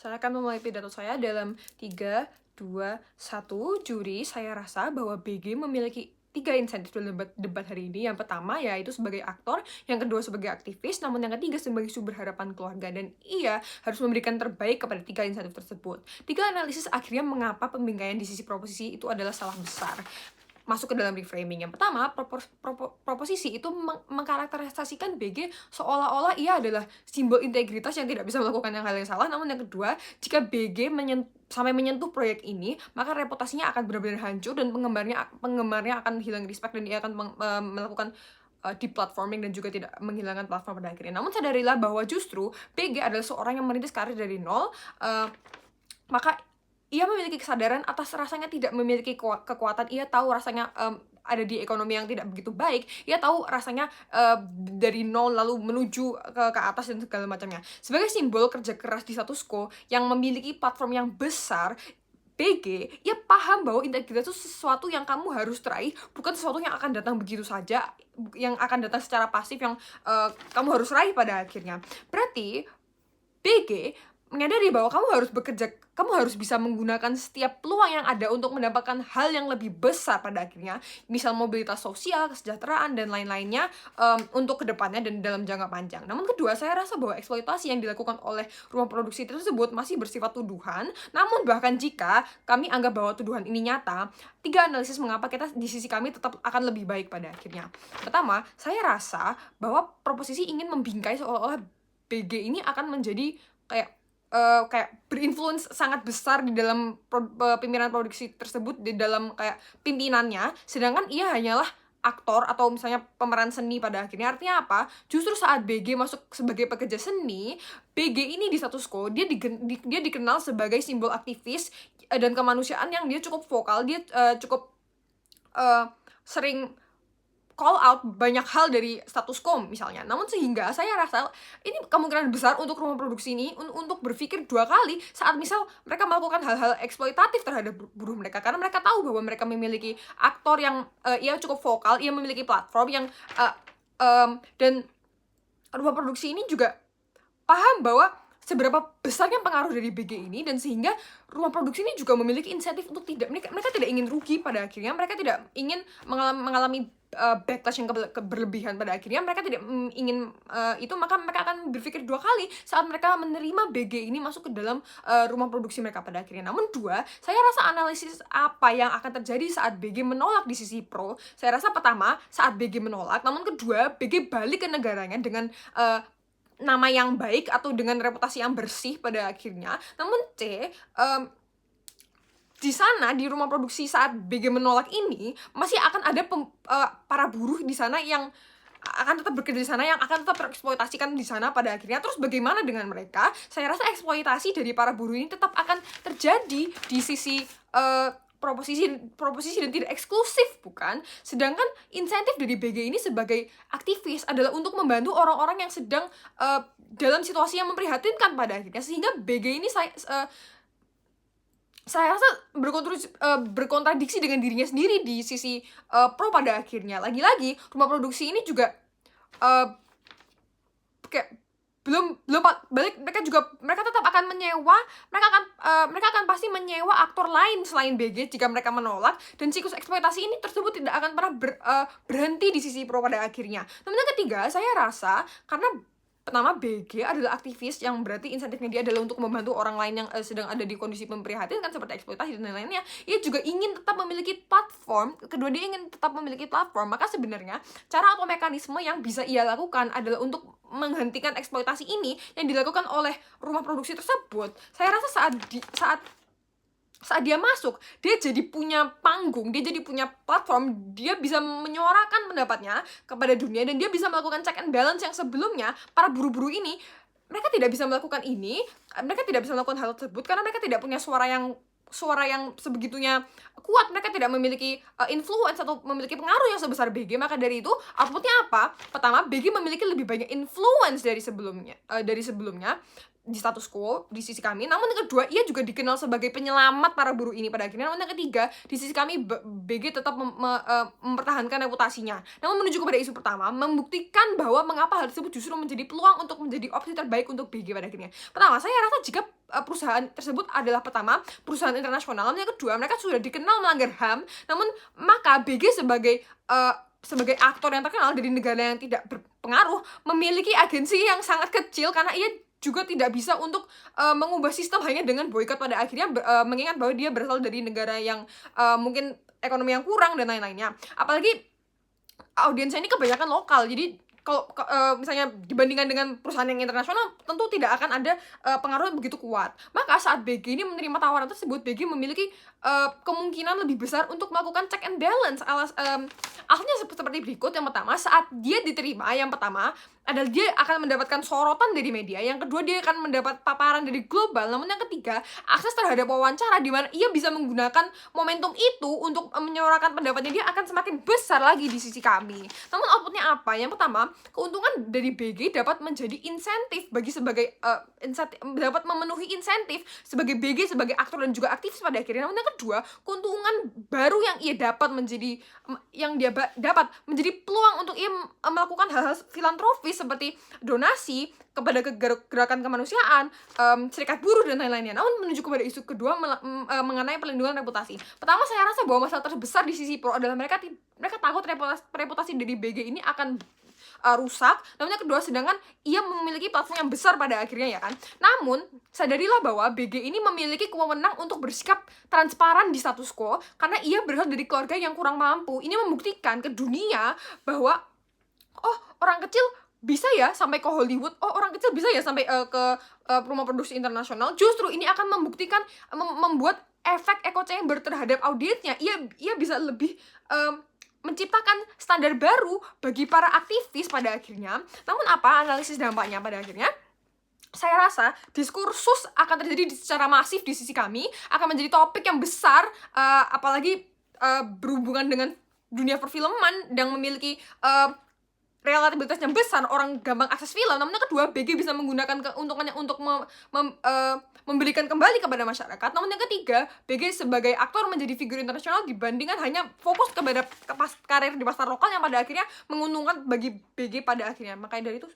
Saya akan memulai pidato saya dalam 3, 2, 1. Juri, saya rasa bahwa BG memiliki 3 insentif dalam debat hari ini. Yang pertama yaitu sebagai aktor, yang kedua sebagai aktivis, namun yang ketiga sebagai sumber harapan keluarga. Dan ia harus memberikan terbaik kepada 3 insentif tersebut. 3 analisis akhirnya mengapa pembingkaian di sisi proposisi itu adalah salah besar. Masuk ke dalam reframing. Yang pertama, proposisi itu mengkarakterisasikan BG seolah-olah ia adalah simbol integritas yang tidak bisa melakukan hal yang salah. Namun yang kedua, jika BG sampai menyentuh proyek ini, maka reputasinya akan benar-benar hancur dan penggemarnya akan hilang respect dan ia akan melakukan deplatforming dan juga tidak menghilangkan platform pada akhirnya. Namun sadarilah bahwa justru BG adalah seorang yang merintis karir dari nol, maka ia memiliki kesadaran atas rasanya tidak memiliki kekuatan. Ia tahu rasanya ada di ekonomi yang tidak begitu baik. Ia tahu rasanya dari nol lalu menuju ke atas dan segala macamnya. Sebagai simbol kerja keras di status quo yang memiliki platform yang besar, BG, ia paham bahwa integritas itu sesuatu yang kamu harus raih, bukan sesuatu yang akan datang begitu saja, yang akan datang secara pasif, yang kamu harus raih pada akhirnya. Berarti BG menyadari bahwa kamu harus bisa menggunakan setiap peluang yang ada untuk mendapatkan hal yang lebih besar pada akhirnya, misal mobilitas sosial, kesejahteraan, dan lain-lainnya untuk kedepannya dan dalam jangka panjang. Namun kedua, saya rasa bahwa eksploitasi yang dilakukan oleh rumah produksi tersebut masih bersifat tuduhan. Namun bahkan jika kami anggap bahwa tuduhan ini nyata, 3 analisis mengapa kita di sisi kami tetap akan lebih baik pada akhirnya. Pertama, saya rasa bahwa proposisi ingin membingkai seolah-olah BG ini akan menjadi kayak berinfluence sangat besar di dalam pimpinan produksi tersebut, di dalam kayak pimpinannya, sedangkan ia hanyalah aktor atau misalnya pemeran seni pada akhirnya. Artinya apa? Justru saat BG masuk sebagai pekerja seni, BG ini di status quo, dia dikenal sebagai simbol aktivis dan kemanusiaan yang dia cukup vokal, dia cukup sering call out banyak hal dari status quo misalnya. Namun sehingga saya rasa ini kemungkinan besar untuk rumah produksi ini untuk berpikir 2 kali saat misal mereka melakukan hal-hal eksploitatif terhadap buruh mereka, karena mereka tahu bahwa mereka memiliki aktor yang ia cukup vokal, ia memiliki platform yang dan rumah produksi ini juga paham bahwa seberapa besarnya pengaruh dari BG ini, dan sehingga rumah produksi ini juga memiliki insentif untuk mereka tidak ingin rugi pada akhirnya, mereka tidak ingin mengalami backlash yang berlebihan pada akhirnya, mereka tidak ingin itu, maka mereka akan berpikir 2 kali saat mereka menerima BG ini masuk ke dalam rumah produksi mereka pada akhirnya. Namun 2, saya rasa analisis apa yang akan terjadi saat BG menolak di sisi pro, saya rasa pertama saat BG menolak, namun kedua BG balik ke negaranya dengan nama yang baik atau dengan reputasi yang bersih pada akhirnya. Namun C, di sana di rumah produksi saat BG menolak ini masih akan ada para buruh di sana yang akan tetap bekerja di sana, yang akan tetap tereksploitasikan di sana pada akhirnya. Terus bagaimana dengan mereka? Saya rasa eksploitasi dari para buruh ini tetap akan terjadi di sisi proposisi dan tidak eksklusif, bukan? Sedangkan insentif dari BG ini sebagai aktivis adalah untuk membantu orang-orang yang sedang dalam situasi yang memprihatinkan pada akhirnya, sehingga BG ini saya rasa berkontradiksi dengan dirinya sendiri di sisi pro pada akhirnya. Lagi-lagi rumah produksi ini juga kayak belum balik, mereka tetap akan menyewa, mereka akan pasti menyewa aktor lain selain BG jika mereka menolak, dan siklus eksploitasi ini tersebut tidak akan pernah berhenti di sisi pro pada akhirnya. Namun yang ketiga, saya rasa karena pertama BG adalah aktivis, yang berarti insentifnya dia adalah untuk membantu orang lain yang sedang ada di kondisi memprihatinkan seperti eksploitasi dan lain-lainnya. Ia juga ingin tetap memiliki platform. Kedua, dia ingin tetap memiliki platform. Maka sebenarnya cara atau mekanisme yang bisa ia lakukan adalah untuk menghentikan eksploitasi ini yang dilakukan oleh rumah produksi tersebut. Saya rasa saat dia masuk, dia jadi punya panggung, dia jadi punya platform, dia bisa menyuarakan pendapatnya kepada dunia, dan dia bisa melakukan check and balance yang sebelumnya para buru-buru ini mereka tidak bisa melakukan ini, mereka tidak bisa melakukan hal tersebut karena mereka tidak punya suara yang sebegitunya kuat, mereka tidak memiliki influence atau memiliki pengaruh yang sebesar BG. Maka dari itu outputnya apa? Pertama, BG memiliki lebih banyak influence dari sebelumnya. di status quo di sisi kami. Namun yang kedua, ia juga dikenal sebagai penyelamat para buruh ini pada akhirnya. Namun yang ketiga, di sisi kami BG tetap mempertahankan reputasinya. Namun menuju kepada isu pertama, membuktikan bahwa mengapa hal tersebut justru menjadi peluang untuk menjadi opsi terbaik untuk BG pada akhirnya. Pertama, saya rasa jika perusahaan tersebut adalah pertama perusahaan internasional, namun yang kedua mereka sudah dikenal melanggar HAM, namun maka BG sebagai aktor yang terkenal dari negara yang tidak berpengaruh memiliki agensi yang sangat kecil, karena ia juga tidak bisa untuk mengubah sistem hanya dengan boykot pada akhirnya, mengingat bahwa dia berasal dari negara yang mungkin ekonomi yang kurang dan lain-lainnya. Apalagi audiensnya ini kebanyakan lokal, jadi kalau misalnya dibandingkan dengan perusahaan yang internasional, tentu tidak akan ada pengaruh begitu kuat. Maka saat BG ini menerima tawaran tersebut, BG memiliki kemungkinan lebih besar untuk melakukan check and balance. Alasannya seperti berikut. Yang pertama, saat dia diterima, yang pertama adalah dia akan mendapatkan sorotan dari media. Yang kedua, dia akan mendapat paparan dari global. Namun yang ketiga, akses terhadap wawancara di mana ia bisa menggunakan momentum itu untuk menyuarakan pendapatnya, dia akan semakin besar lagi di sisi kami. Namun outputnya apa? Yang pertama, keuntungan dari BG dapat menjadi insentif bagi dapat memenuhi insentif sebagai BG sebagai aktor dan juga aktivis pada akhirnya. Namun yang kedua, keuntungan baru yang ia dapat menjadi peluang untuk ia melakukan hal-hal filantropis seperti donasi kepada gerakan kemanusiaan, serikat buruh dan lain-lainnya. Namun menuju kepada isu kedua mengenai perlindungan reputasi. Pertama, saya rasa bahwa masalah terbesar di sisi pro adalah mereka takut reputasi dari BG ini akan rusak. Namun yang kedua, sedangkan ia memiliki platform yang besar pada akhirnya, ya kan. Namun sadarilah bahwa BG ini memiliki kewenangan untuk bersikap transparan di status quo karena ia berasal dari keluarga yang kurang mampu. Ini membuktikan ke dunia bahwa orang kecil bisa ya sampai ke Hollywood, orang kecil bisa ya sampai ke rumah produksi internasional. Justru ini akan membuktikan membuat efek echo chamber terhadap audiensnya. Ia bisa lebih menciptakan standar baru bagi para aktivis pada akhirnya. Namun apa analisis dampaknya pada akhirnya? Saya rasa diskursus akan terjadi secara masif di sisi kami, akan menjadi topik yang besar, apalagi berhubungan dengan dunia perfilman yang memiliki relatabilitasnya besar, orang gampang akses film. Namun yang kedua, BG bisa menggunakan keuntungannya untuk memberikan kembali kepada masyarakat. Namun yang ketiga, BG sebagai aktor menjadi figur internasional dibandingkan hanya fokus kepada karir di pasar lokal yang pada akhirnya menguntungkan bagi BG pada akhirnya. Makanya dari itu